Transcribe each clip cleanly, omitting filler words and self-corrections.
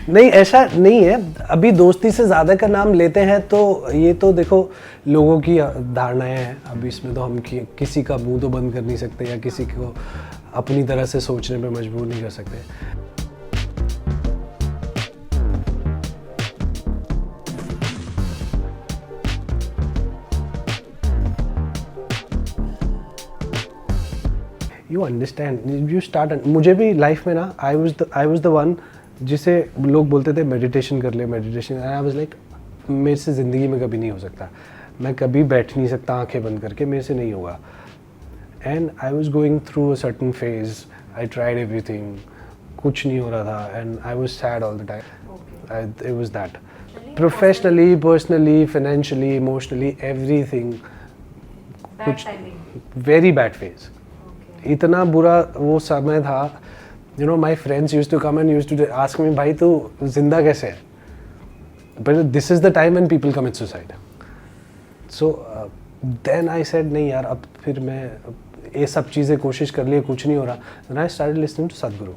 नहीं ऐसा नहीं है, अभी दोस्ती से ज़्यादा का नाम लेते हैं तो ये तो देखो लोगों की धारणाएं हैं, अभी इसमें तो हम किसी का मुंह तो बंद कर नहीं सकते या किसी को अपनी तरह से सोचने पे मजबूर नहीं कर सकते। You understand, you start. मुझे भी लाइफ में ना आई वॉज द वन जिसे लोग बोलते थे मेडिटेशन कर ले, मेडिटेशन। आई वाज लाइक मेरे से ज़िंदगी में कभी नहीं हो सकता, मैं कभी बैठ नहीं सकता आंखें बंद करके, मेरे से नहीं होगा। And I was going through a certain phase, I tried everything, कुछ नहीं हो रहा था and I was sad all the time. It was that, professionally, personally, financially, emotionally, everything, कुछ वेरी बैड फेज। इतना बुरा वो समय था, you know, my friends used to come and used to ask me, भाई तू जिंदा कैसे है? But this is the time when people commit suicide. So then I said नहीं यार, अब फिर मैं ये सब चीज़ें कोशिश कर लिए, कुछ नहीं हो रहा। Then I started listening to सदगुरु।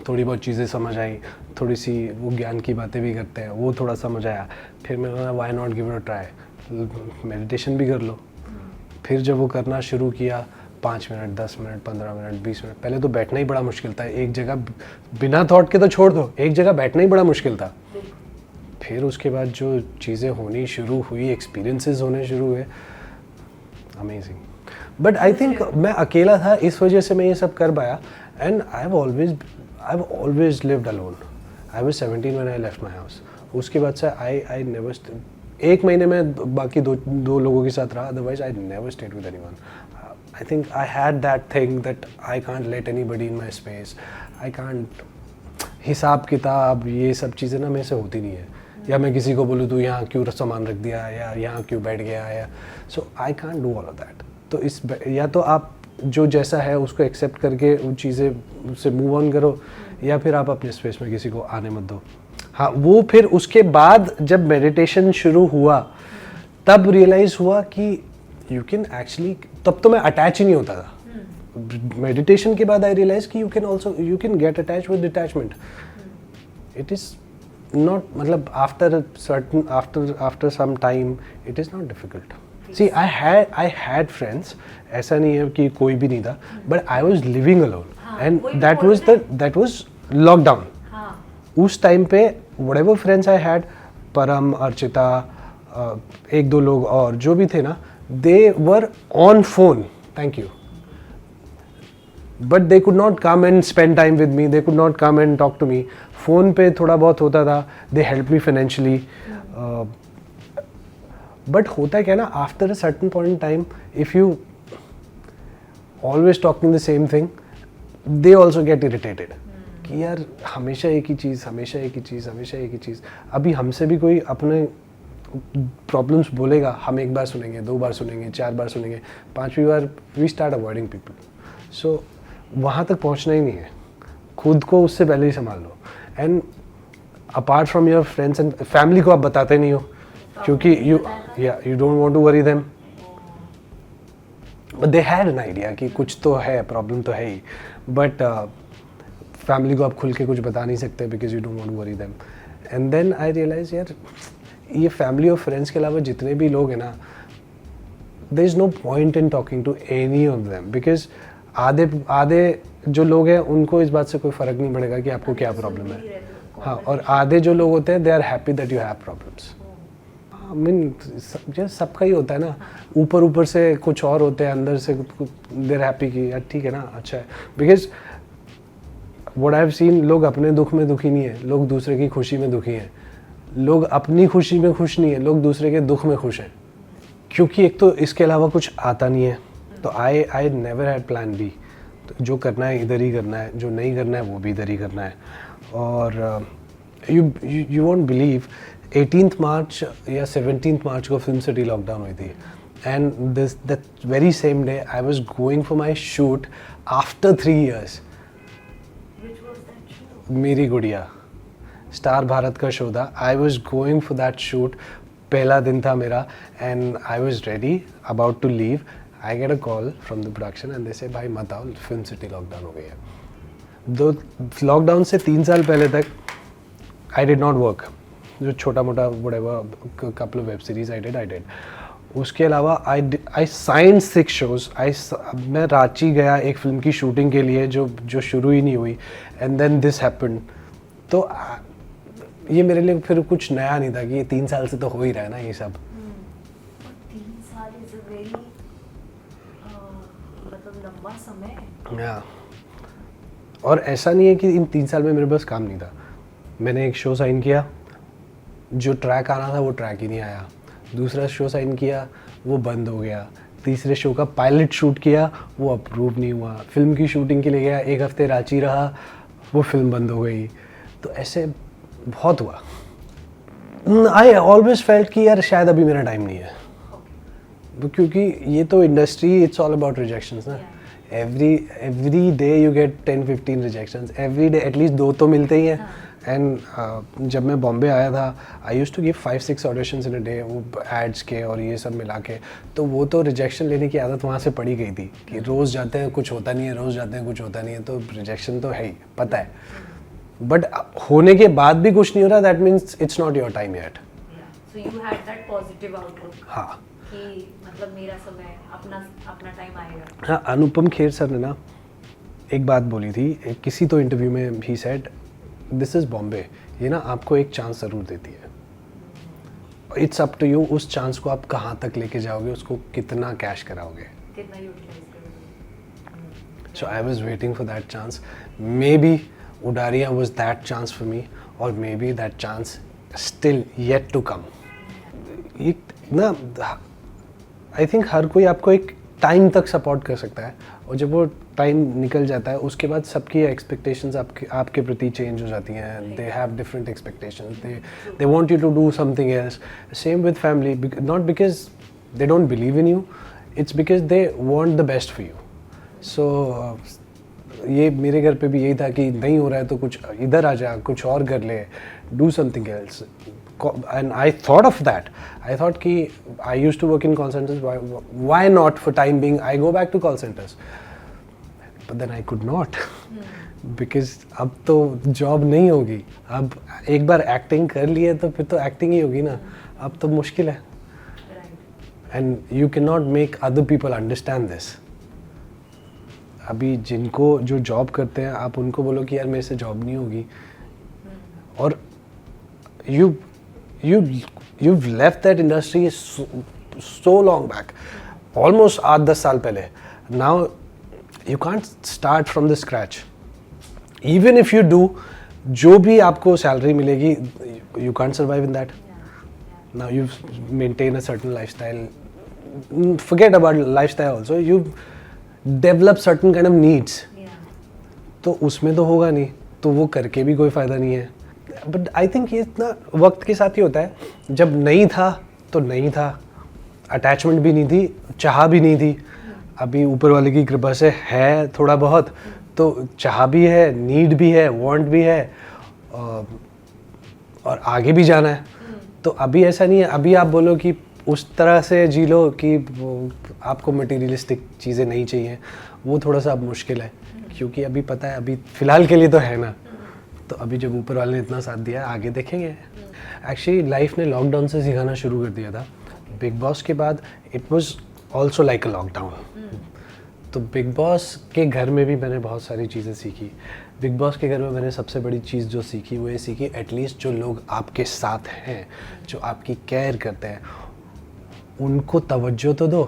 थोड़ी बहुत चीज़ें समझ आई, थोड़ी सी वो ज्ञान की बातें भी करते हैं, वो थोड़ा समझ आया। फिर मैंने why not give it a try, meditation भी कर लो। फिर जब वो करना शुरू किया, 5 मिनट, 10 मिनट, 15 मिनट, 20 मिनट, पहले तो बैठना ही बड़ा मुश्किल था एक जगह, बिना थॉट के तो छोड़ दो, एक जगह बैठना ही बड़ा मुश्किल था। फिर उसके बाद जो चीज़ें होनी शुरू हुई, एक्सपीरियंसेस होने शुरू हुए, अमेजिंग। बट आई थिंक मैं अकेला था, इस वजह से मैं ये सब कर पाया। And I have always lived alone. I was 17 when I left my house. उसके बाद से आई नेवर, एक महीने में बाकी दो लोगों के साथ रहा, otherwise I never stayed with anyone. I think I had that thing that I can't let anybody in my space. I can't, हिसाब किताब ये सब चीज़ें ना मेरे से होती नहीं है। या मैं किसी को बोलूँ तू यहाँ क्यों सामान रख दिया, या यहाँ क्यों बैठ गया, या so I can't do all of that. तो इस या तो आप जो जैसा है उसको एक्सेप्ट करके उन चीज़ें उससे मूव ऑन करो, या फिर आप अपने स्पेस में किसी को आने मत दो। हाँ, वो फिर उसके बाद जब मेडिटेशन शुरू हुआ तब रियलाइज़ हुआ कि यू कैन एक्चुअली, तब तो मैं अटैच ही नहीं होता था। मेडिटेशन के बाद आई रियलाइज कि you can get attach with detachment. It is not, मतलब after some time it is not difficult. See I had friends, ऐसा नहीं है कि कोई भी नहीं था, but I was living alone and that was lockdown. उस टाइम पे whatever friends I had, Param, Archita, एक दो लोग और जो भी थे ना, they were on phone, thank you, but they could not come and spend time with me, they could not come and talk to me. phone पे थोड़ा बहुत होता था, they helped me financially, but होता क्या ना, after a certain point in time, if you always talking the same thing, they also get irritated कि यार हमेशा एक ही चीज़, हमेशा एक ही चीज़, हमेशा एक ही चीज़। अभी हमसे भी कोई अपने प्रॉब्लम्स बोलेगा, हम एक बार सुनेंगे, 2 बार सुनेंगे, 4 बार सुनेंगे, 5वीं बार वी स्टार्ट अवॉइडिंग पीपल। सो वहाँ तक पहुँचना ही नहीं है, खुद को उससे पहले ही संभाल लो। And apart from your friends and family को आप बताते नहीं हो, क्योंकि you don't want to worry them, but they had an idea कि कुछ तो है, प्रॉब्लम तो है ही, बट फैमिली को आप खुल के कुछ बता नहीं सकते because you don't want to worry them. And then I realise यार ये फैमिली और फ्रेंड्स के अलावा जितने भी लोग हैं ना, there is no point in talking to any of them, because आधे जो लोग हैं उनको इस बात से कोई फ़र्क नहीं पड़ेगा कि आपको क्या प्रॉब्लम है। हाँ, और आधे जो लोग होते हैं they are happy that you have problems. I mean सबका ही होता है ना, ऊपर से कुछ और होते हैं, अंदर से दे आर हैप्पी कि यार ठीक है ना, अच्छा है। Because what I have seen, लोग अपने दुख में दुखी नहीं है, लोग दूसरे की खुशी में दुखी हैं। लोग अपनी खुशी में खुश नहीं है, लोग दूसरे के दुख में खुश हैं, क्योंकि एक तो इसके अलावा कुछ आता नहीं है। तो I never had plan B. तो जो करना है इधर ही करना है, जो नहीं करना है वो भी इधर ही करना है। और यू वोंट बिलीव 18 मार्च या 17 मार्च को फिल्म सिटी लॉकडाउन हुई थी, and that very same day I was going for my shoot after 3 years। Meri Gudiya, Star Bharat का शो था, I was going for that shoot, पहला दिन था मेरा, and I was ready about to leave. I get a call from the production and they say भाई मत आओ, film city lockdown हो गई है। दो लॉकडाउन से 3 साल पहले तक आई डिड नॉट वर्क, जो छोटा मोटा whatever couple of web series I did. उसके अलावा आई साइंड 6 शोज। मैं रांची गया एक फिल्म की शूटिंग के लिए जो शुरू ही नहीं हुई, एंड देन दिस हैपेंड। तो ये मेरे लिए फिर कुछ नया नहीं था कि ये 3 साल से तो हो ही रहा है ना ये सब। 3 साल इज अ वेरी मतलब लंबा समय। या और ऐसा नहीं है कि इन 3 साल में मेरे पास काम नहीं था। मैंने एक शो साइन किया, जो ट्रैक आना था वो ट्रैक ही नहीं आया। दूसरा शो साइन किया, वो बंद हो गया। तीसरे शो का पायलट शूट किया, वो अप्रूव नहीं हुआ। फिल्म की शूटिंग के लिए गया, 1 हफ्ते रांची रहा, वो फिल्म बंद हो गई। तो ऐसे बहुत हुआ। आई ऑलवेज फेल्ट कि यार शायद अभी मेरा टाइम नहीं है, क्योंकि ये तो industry, it's all about rejections ना। Every day you get 10-15 rejections, every day at least 2 तो मिलते ही हैं। एंड जब मैं बॉम्बे आया था, I used to give 5-6 auditions in a day, वो एड्स के और ये सब मिला के। तो वो तो रिजेक्शन लेने की आदत वहाँ से पड़ी गई थी कि रोज़ जाते हैं कुछ होता नहीं है, रोज़ जाते हैं कुछ होता नहीं है, तो रिजेक्शन तो है ही, पता है। बट होने के बाद भी कुछ नहीं हो रहा, that means it's not your time yet. So you had that positive outlook. हाँ कि मतलब मेरा समय, अपना टाइम आएगा। हाँ, अनुपम खेर सर ने ना एक बात बोली थी किसी तो इंटरव्यू में, he said this is Bombay, ये ना आपको एक चांस ज़रूर देती है। इट्स अप टू यू उस चांस को आप कहाँ तक लेके जाओगे, उसको कितना कैश कराओगे, कितना यूटिलाइज करोगे। So I was waiting for that chance. Maybe Udaariyaan was that chance for me, और maybe that chance still yet to come. एक ना आई थिंक हर कोई आपको एक टाइम तक सपोर्ट कर सकता है, और जब वो टाइम निकल जाता है उसके बाद सबकी एक्सपेक्टेशंस आपके प्रति चेंज हो जाती हैं। They have different expectations, they want you to do something else. Same with family, not because they don't believe in you, it's because they want the best for you. So ये मेरे घर पे भी यही था कि नहीं हो रहा है तो कुछ इधर आ जा, कुछ और कर ले, do something else. And I thought of that. I thought कि I used to work in call centers. Why not for time being? I go back to call centers. But then I could not, because अब तो job नहीं होगी। अब एक बार acting कर लिए तो फिर तो एक्टिंग ही होगी ना, अब तो मुश्किल है। And you cannot make other people understand this. अभी जिनको जो जॉब करते हैं, आप उनको बोलो कि यार मेरे से जॉब नहीं होगी, और you've left that industry so long back, almost 8-10 साल पहले. Now you can't start from the scratch. Even if you do, जो भी आपको सैलरी मिलेगी, you can't survive in that. Now you maintain a certain lifestyle. Forget about lifestyle also. You develop certain kind of needs. तो उसमें तो होगा नहीं, तो वो करके भी कोई फ़ायदा नहीं है। बट आई थिंक ये इतना वक्त के साथ ही होता है। जब नहीं था तो नहीं था, अटैचमेंट भी नहीं थी, चाह भी नहीं थी। अभी ऊपर वाले की कृपा से है थोड़ा बहुत, तो चाह भी है, नीड भी है, वांट भी है, और आगे भी जाना है। तो अभी ऐसा नहीं है, अभी आप बोलो कि उस तरह से जी लो कि वो आपको मटेरियलिस्टिक चीज़ें नहीं चाहिए, वो थोड़ा सा अब मुश्किल है, क्योंकि अभी पता है अभी फ़िलहाल के लिए तो है ना। तो अभी जब ऊपर वाले ने इतना साथ दिया, आगे देखेंगे। एक्चुअली लाइफ ने लॉकडाउन से सिखाना शुरू कर दिया था। बिग बॉस के बाद it was also like a lockdown. तो बिग बॉस के घर में भी मैंने बहुत सारी चीज़ें सीखी। बिग बॉस के घर में मैंने सबसे बड़ी चीज़ जो सीखी वो ये सीखी, एटलीस्ट जो लोग आपके साथ हैं, जो आपकी केयर करते हैं, उनको तवज्जो तो दो।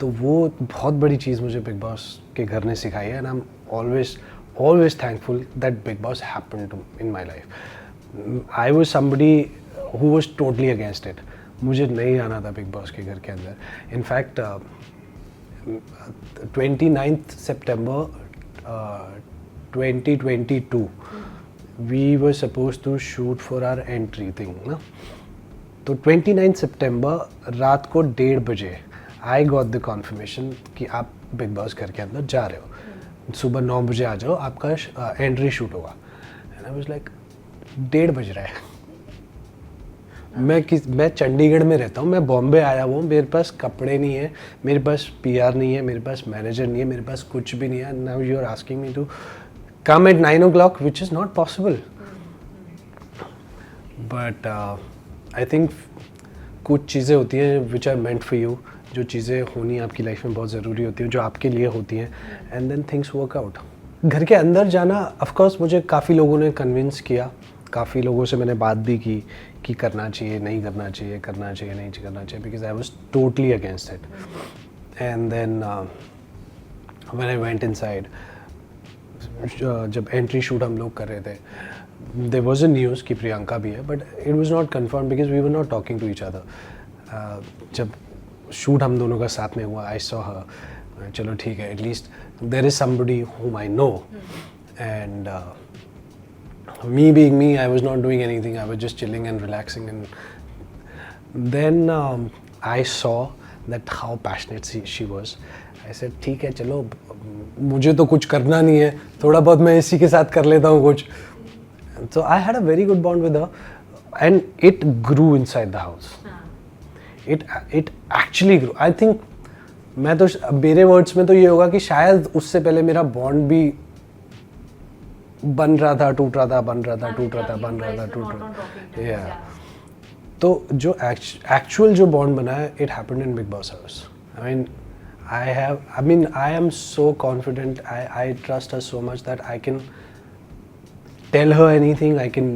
तो वो बहुत बड़ी चीज़ मुझे बिग बॉस के घर ने सिखाई है, and I M always thankful that Big Boss happened in my life. I was somebody who was totally against it. मुझे नहीं आना था बिग बॉस के घर के अंदर. In fact, 29th September 2022, we were supposed to shoot for our entry thing, ना. तो 29 September रात को 1:30 बजे I got the confirmation कि आप बिग बॉस घर के अंदर जा रहे हो. सुबह 9 बजे आ जाओ, आपका एंट्री शूट होगा। एंड आई वाज लाइक 1:30 बज रहा है, मैं चंडीगढ़ में रहता हूँ, मैं बॉम्बे आया हुआ हूँ, मेरे पास कपड़े नहीं है, मेरे पास पीआर नहीं है, मेरे पास मैनेजर नहीं है, मेरे पास कुछ भी नहीं है. Now you are asking me to come at 9 o'clock, which is not possible. But I think कुछ चीज़ें होती हैं which are meant for you, जो चीज़ें होनी आपकी लाइफ में बहुत ज़रूरी होती हैं, जो आपके लिए होती हैं, and then things work out. घर के अंदर जाना, ऑफ कोर्स मुझे काफ़ी लोगों ने कन्विंस किया, काफ़ी लोगों से मैंने बात भी की कि करना चाहिए, नहीं करना चाहिए, करना चाहिए, नहीं करना चाहिए, because I was totally against it. And then when I went inside, जब एंट्री शूट हम लोग कर रहे थे, there was a news कि प्रियंका भी है, but it was not confirmed because we were not talking to each other. जब शूट हम दोनों का साथ में हुआ, I saw her, चलो ठीक है, at least there is somebody whom I know, and me being me, I was not doing anything, I was just chilling and relaxing, and then I saw that how passionate she was. I said ठीक है, चलो मुझे तो कुछ करना नहीं है, थोड़ा बहुत मैं इसी के साथ कर लेता हूँ कुछ. So I had a very good bond with her, and it grew inside the house. It actually grew. I think मैं तो मेरे वर्ड्स में तो ये होगा कि शायद उससे पहले मेरा बॉन्ड भी बन रहा था, टूट रहा था, बन रहा था, टूट रहा था, बन रहा था, टूट रहा था. Yeah. तो जो एक्चुअल जो बॉन्ड बना है, it happened in Big Boss house. I am so confident. I trust her so much that I can tell her anything, I can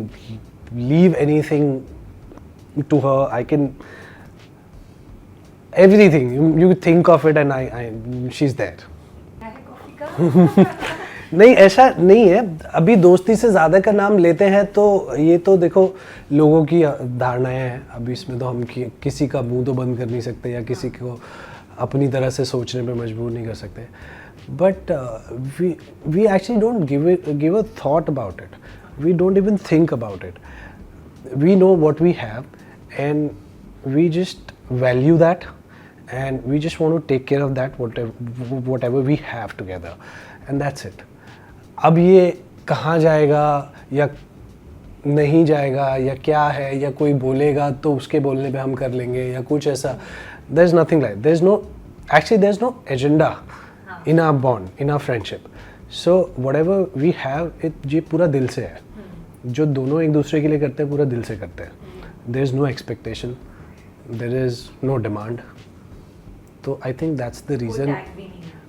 leave anything to her, I can everything you think of it, and she's there. नहीं, ऐसा नहीं है. अभी दोस्ती से ज़्यादा का नाम लेते हैं तो ये तो देखो लोगों की धारणाएं हैं. अभी इसमें तो हम किसी का मुंह तो बंद कर नहीं सकते या किसी को अपनी तरह से सोचने पे मजबूर नहीं कर सकते. But we actually don't give a thought about it. We don't even think about it. We know what we have, and we just value that, and we just want to take care of that, whatever we have together, and that's it. अब ये कहाँ जाएगा या नहीं जाएगा या क्या है या कोई बोलेगा तो उसके बोलने पे हम कर लेंगे या कुछ ऐसा, there is nothing like, there is no agenda in our bond, in our friendship. So whatever we have, ये पूरा दिल से है. जो दोनों एक दूसरे के लिए करते हैं पूरा दिल से करते हैं. There is no expectation, there is no demand. तो I think that's the reason.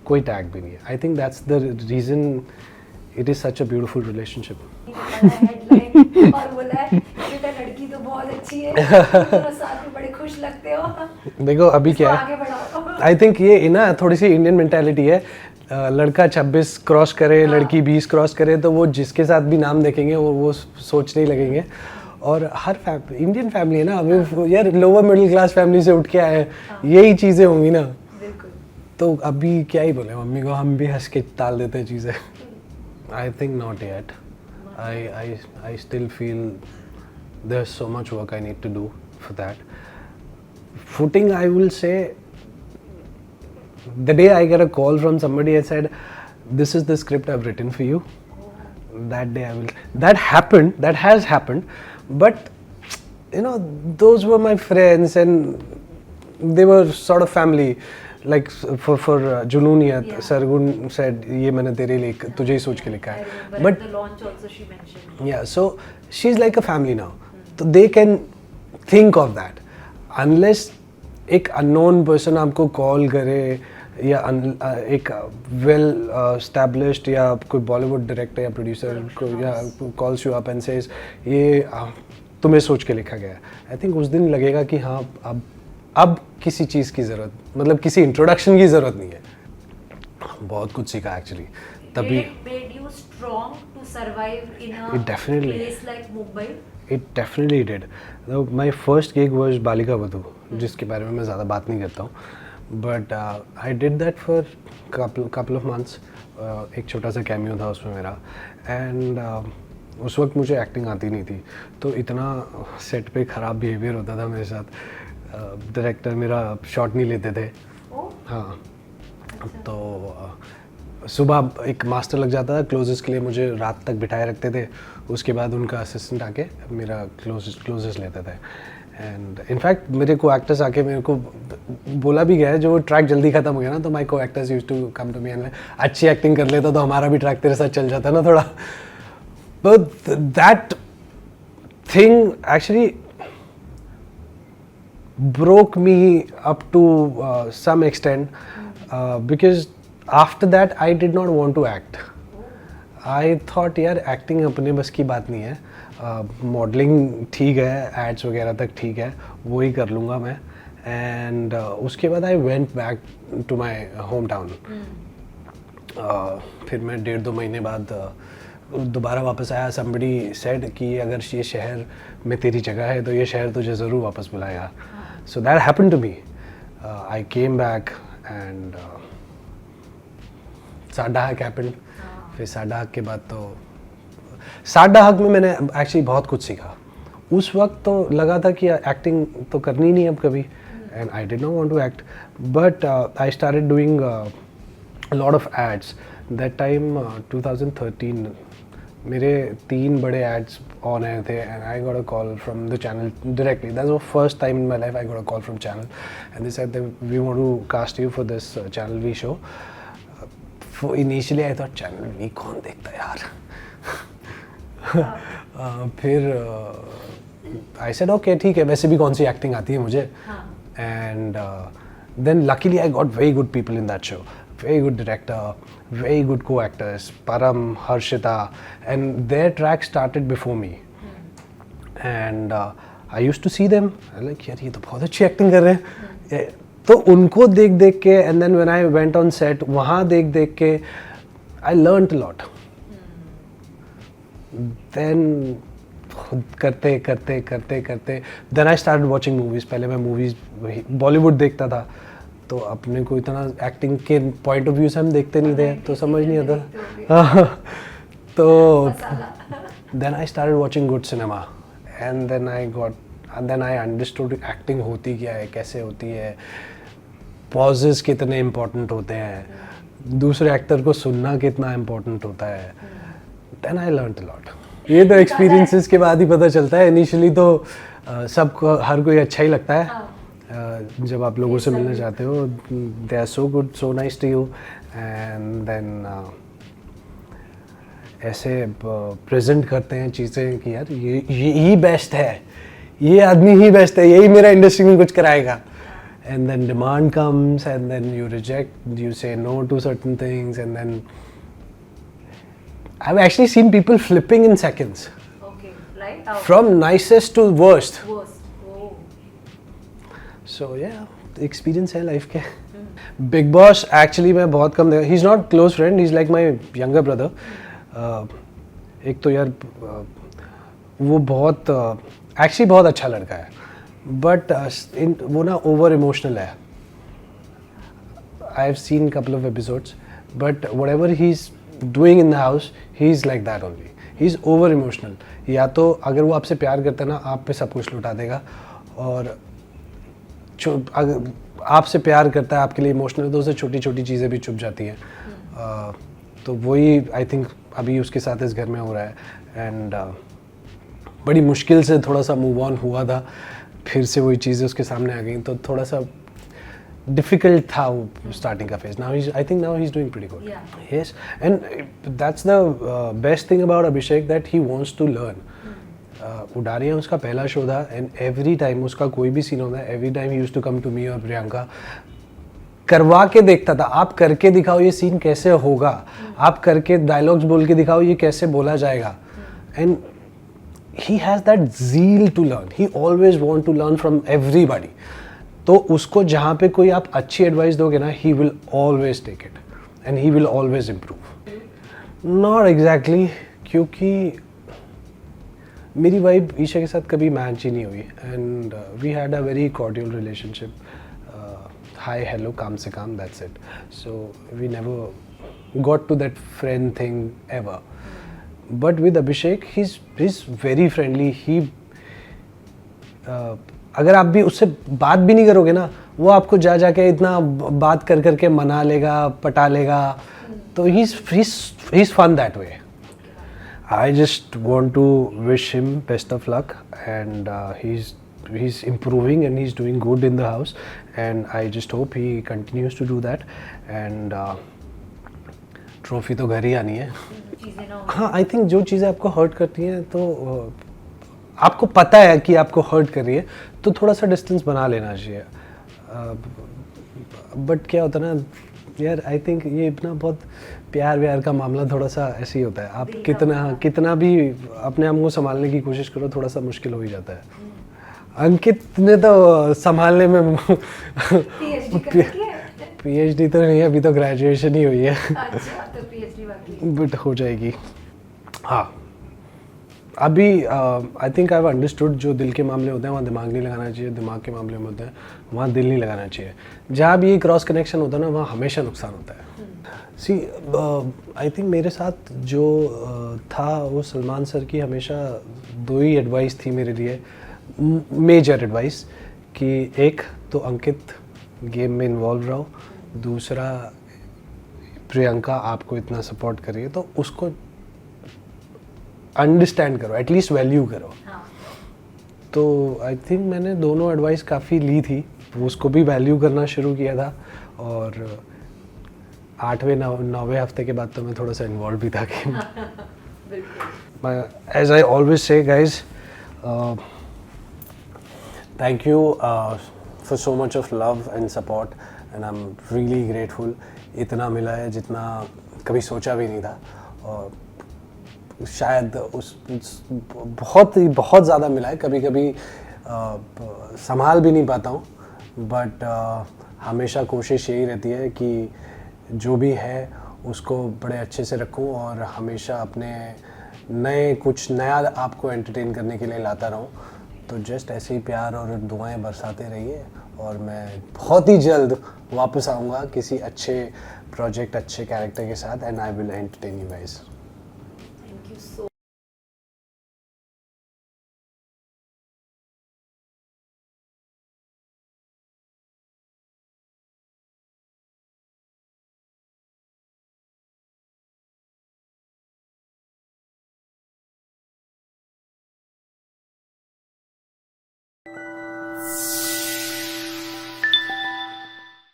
कोई टैग भी नहीं है. I think that's the reason it is such a beautiful relationship. और बोला है बेटा लड़की तो बहुत अच्छी है, दोनों साथ में बड़े खुश लगते हो. देखो अभी क्या है, आई थिंक ये ना थोड़ी सी इंडियन मेंटालिटी है. लड़का 26 क्रॉस करे, लड़की 20 क्रॉस करे तो वो जिसके साथ भी नाम देखेंगे वो सोचने ही लगेंगे. और हर इंडियन फैमिली है ना, अभी यार लोअर मिडिल क्लास फैमिली से उठ के आए हैं, यही चीज़ें होंगी ना. तो अभी क्या ही बोले मम्मी को, हम भी हंस के टाल देते हैं चीज़ें. I think not yet. I still feel there's so much work I need to do for that. Footing, I will say, the day I get a call from somebody and said, this is the script I've written for you, that day that has happened, but you know, those were my friends and they were sort of family. Like for Junooniyat, Sargun said, ये मैंने तेरे लिए तुझे ही सोच के लिखा है. But the launch also she mentioned. Yeah, so she's like a family now. So they can think of that. Unless एक unknown person आपको call करे या एक well established या कोई Bollywood director या producer को या calls you up and says ये तुम्हें सोच के लिखा गया है. I think उस दिन लगेगा कि हाँ अब किसी चीज़ की ज़रूरत, मतलब किसी इंट्रोडक्शन की ज़रूरत नहीं है. बहुत कुछ सीखा एक्चुअली तभी. Made you strong to survive in a place like Mumbai? It definitely did. My first gig was Balika Vadhu, जिसके बारे में मैं ज़्यादा बात नहीं करता हूँ. But I did that for couple of months. एक छोटा सा कैमियो था उसमें मेरा. And उस वक्त मुझे एक्टिंग आती नहीं थी, तो इतना सेट पे ख़राब बिहेवियर होता था मेरे साथ. डायरेक्टर मेरा शॉट नहीं लेते थे. हाँ, तो सुबह एक मास्टर लग जाता था क्लोजेस के लिए, मुझे रात तक बिठाए रखते थे. उसके बाद उनका असिस्टेंट आके मेरा क्लोजेस लेते थे. एंड इनफैक्ट मेरे को एक्टर्स आके मेरे को बोला भी गया है, जो ट्रैक जल्दी खत्म हो गया ना, तो my co-actors use to come to me and अच्छी एक्टिंग कर लेता तो हमारा भी ट्रैक तेरे साथ चल जाता ना थोड़ा. But that thing actually broke me up to some extent because after that I did not want to act. I thought यार एक्टिंग अपने बस की बात नहीं है, मॉडलिंग ठीक है, एड्स वगैरह तक ठीक है, वो ही कर लूँगा मैं. एंड उसके बाद I went back to my home town. फिर मैं 1.5-2 महीने बाद दोबारा वापस आया. somebody said कि अगर ये शहर में तेरी जगह है तो ये शहर तुझे ज़रूर वापस बुलाएगा. So that happened to me. I came back and साडा हक happened. फिर साडा हक के बाद तो साडा हक में मैंने एक्चुअली बहुत कुछ सीखा. उस वक्त तो लगा था कि एक्टिंग तो करनी नहीं अब कभी, and I did not want to act. But I started doing a lot of ads. That time 2013 मेरे 3 बड़े ads on air थे and I got a call from the channel directly. That's the first time in my life I got a call from channel and they said that we want to cast you for this channel V show. For initially I thought channel V कौन देखता है यार. फिर I said okay ठीक है, वैसे भी कौन सी एक्टिंग आती है मुझे. And then luckily I got very good people in that show. Very good director, very good co-actors, Param, Harshita, and their track started before me. And I used to see them, I like यार ये तो बहुत अच्छी acting कर रहे हैं. तो उनको देख देख के and then when I went on set वहाँ देख देख के I learned a lot. Then खुद करते करते करते करते then I started watching movies. पहले मैं movies बॉलीवुड देखता था, तो अपने को इतना एक्टिंग के पॉइंट ऑफ व्यू से हम देखते नहीं थे, तो समझ नहीं आता. तो then I started watching good cinema and then I understood acting होती क्या है, कैसे होती है, पॉजेस कितने इम्पोर्टेंट होते हैं, दूसरे एक्टर को सुनना कितना इम्पोर्टेंट होता है. Then I learned a lot. ये तो एक्सपीरियंसेस के बाद ही पता चलता है. इनिशियली तो सबको हर कोई अच्छा ही लगता है. जब आप लोगों से मिलने जाते हो, they are so good, so nice to you, and then ऐसे प्रेजेंट करते हैं चीज़ें कि यार ये ही बेस्ट है, ये आदमी ही बेस्ट है, यही मेरा इंडस्ट्री में कुछ कराएगा. And then demand comes and then you reject, you say no to certain things and then I have actually seen people flipping in seconds from nicest to worst. So yeah, experience है life के. Bigg Boss actually मैं बहुत कम देखा. He is not close friend, he is like my younger brother. एक तो यार वो बहुत एक्चुअली बहुत अच्छा लड़का है, बट वो ना ओवर इमोशनल है. I have seen couple of episodes, but what ever he is doing in the house he is like that only. He is over emotional. या तो अगर वो आपसे प्यार करता है ना, आप पे सब कुछ लुटा देगा, और अगर आपसे प्यार करता है, आपके लिए इमोशनल, तो उससे छोटी छोटी चीज़ें भी चुप जाती हैं. तो वही आई थिंक अभी उसके साथ इस घर में हो रहा है. एंड बड़ी मुश्किल से थोड़ा सा मूव ऑन हुआ था, फिर से वही चीज़ें उसके सामने आ गई, तो थोड़ा सा डिफ़िकल्ट था वो स्टार्टिंग का phase. Now I think now he is doing pretty good. Yes, and that's the best thing about Abhishek, that he wants to learn. Udaariyaan उसका पहला शो था एंड एवरी टाइम उसका कोई भी सीन होता है, every time he used to come to me और प्रियंका, करवा के देखता था. आप करके दिखाओ ये सीन कैसे होगा, आप करके डायलॉग्स बोल के दिखाओ ये कैसे बोला जाएगा. And he has that zeal to learn. He always want to learn from everybody. तो उसको जहाँ पे कोई आप अच्छी एडवाइस दोगे ना, he will always take it and he will always improve. Not exactly, क्योंकि मेरी वाइब ईशा के साथ कभी मैच ही नहीं हुई. And we had a very cordial relationship. Hi hello, काम से काम, that's it. So we never got to that friend thing ever. But with Abhishek he is very friendly. He अगर आप भी उससे बात भी नहीं करोगे ना, वो आपको जा जाके इतना बात कर करके मना लेगा, पटा लेगा. तो he is fun that way. I just want to wish him best of luck, and he's he's improving and he's doing good in the house, and I just hope he continues to do that. And trophy तो घर ही आनी है. चीजें ना हो. हाँ, I think जो चीज़ें आपको हर्ट करती हैं तो आपको पता है कि आपको हर्ट कर रही है तो थोड़ा सा डिस्टेंस बना लेना चाहिए. बट क्या होता है ना यार, आई थिंक ये इतना बहुत प्यार व्यार का मामला थोड़ा सा ऐसे ही होता है. आप कितना भी अपने आप को संभालने की कोशिश करो, थोड़ा सा मुश्किल हो ही जाता है. अंकित ने तो संभालने में PhD तो नहीं है, अभी तो ग्रेजुएशन ही हुई है. अच्छा, तो PhD बाकी. बट हो जाएगी. हाँ, अभी I think I have understood जो दिल के मामले होते हैं वहाँ दिमाग नहीं लगाना चाहिए, दिमाग के मामले में होते हैं वहाँ दिल नहीं लगाना चाहिए. जहाँ भी क्रॉस कनेक्शन होता है ना, वहाँ हमेशा नुकसान होता है. सी आई थिंक मेरे साथ जो था वो सलमान सर की हमेशा 2 ही एडवाइस थी मेरे लिए, मेजर एडवाइस, कि एक तो अंकित गेम में इन्वॉल्व रहो, दूसरा प्रियंका आपको इतना सपोर्ट कर रही है तो उसको अंडरस्टैंड करो, एटलीस्ट वैल्यू करो. हाँ. तो आई थिंक मैंने दोनों एडवाइस काफ़ी ली थी, उसको भी वैल्यू करना शुरू किया था. और 8वें-9वें हफ्ते के बाद तो मैं थोड़ा सा इन्वॉल्व भी था game. As I always say guys, thank you for so much of love and support, and I am really grateful. इतना मिला है जितना कभी सोचा भी नहीं था, और शायद उस बहुत ज़्यादा मिला है. कभी कभी संभाल भी नहीं पाता हूँ, बट हमेशा कोशिश यही रहती है कि जो भी है उसको बड़े अच्छे से रखूँ और हमेशा अपने कुछ नया आपको एंटरटेन करने के लिए लाता रहूँ. तो जस्ट ऐसे ही प्यार और दुआएं बरसाते रहिए, और मैं बहुत ही जल्द वापस आऊँगा किसी अच्छे प्रोजेक्ट, अच्छे कैरेक्टर के साथ, and I will entertain you guys. Thank you so